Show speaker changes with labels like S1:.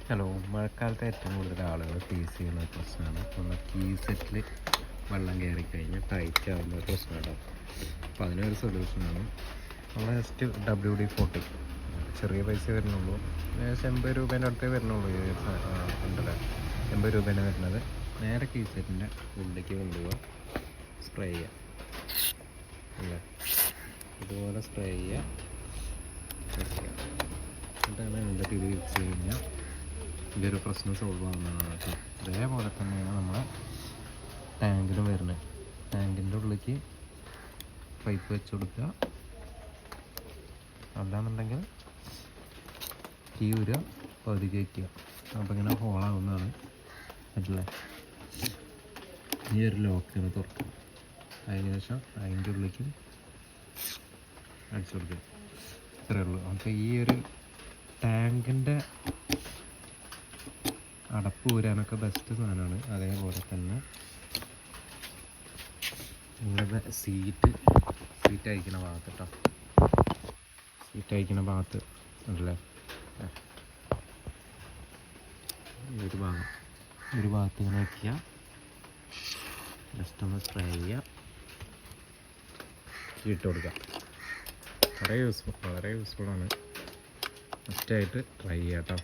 S1: Hello, മഴക്കാലത്ത് ഏറ്റവും കൂടുതൽ ആളുകൾ ഫേസ് ചെയ്യുന്ന ഒരു പ്രശ്നമാണ് നമ്മൾ കീ സെറ്റിൽ വെള്ളം കയറി കഴിഞ്ഞ് ടൈറ്റ് ആകുന്ന ഒരു പ്രശ്നമുണ്ടാവും. അപ്പോൾ അതിനൊരു സൊല്യൂഷനാണ് നമ്മൾ ജസ്റ്റ് WD-40. ചെറിയ പൈസ വരുന്നുള്ളൂ, ഏകദേശം 80 രൂപേൻ്റെ അടുത്തേ വരുന്നുള്ളൂ. ഉണ്ടല്ലേ, 80 രൂപേൻ്റെ വരുന്നത്. നേരെ കീ സെറ്റിൻ്റെ ഉള്ളിലേക്ക് കൊണ്ടുപോവുക, സ്പ്രേ ചെയ്യുക. അല്ലേ, ഇതുപോലെ സ്പ്രേ ചെയ്യുക. എന്നിട്ടാണ് അതിൻ്റെ ഇത് യൂസ് കഴിഞ്ഞാൽ ഈ ഒരു പ്രശ്നം സോൾവ് ആവുന്നതാണ് കേട്ടോ. അതേപോലെ തന്നെയാണ് നമ്മളെ ടാങ്കിലും വരുന്നത്. ടാങ്കിൻ്റെ ഉള്ളിലേക്ക് പൈപ്പ് വെച്ച് കൊടുക്കുക, അല്ലാന്നുണ്ടെങ്കിൽ കീ ഊരുക, പകുതി കയറ്റുക. അപ്പോൾ ഇങ്ങനെ ഹോളാവുന്നതാണ്. അല്ലേ, ഈ ഒരു ലോക്കിന് തുറക്കുക. അതിന് ശേഷം അതിൻ്റെ ഉള്ളിലേക്ക് അടിച്ചു കൊടുക്കുക. ഇത്രയേ ഉള്ളൂ. അപ്പോൾ ഈ ഒരു ടാങ്കിൻ്റെ അടപ്പ് ഊരാനൊക്കെ ബെസ്റ്റ് സാധനമാണ്. അതേപോലെ തന്നെ നിങ്ങളുടെ സീറ്റ് അയക്കുന്ന ഭാഗത്ത് കേട്ടോ, സീറ്റ് അയക്കുന്ന ഭാഗത്ത് ഉണ്ടല്ലേ, ഒരു ഭാഗത്ത് ഇങ്ങനെ വയ്ക്കുക. ജസ്റ്റ് ഒന്ന് സ്പ്രേ ചെയ്യുക, ഇട്ട് കൊടുക്കുക. വളരെ യൂസ്ഫുള്ളാണ്. ഫസ്റ്റായിട്ട് ട്രൈ ചെയ്യാം കേട്ടോ.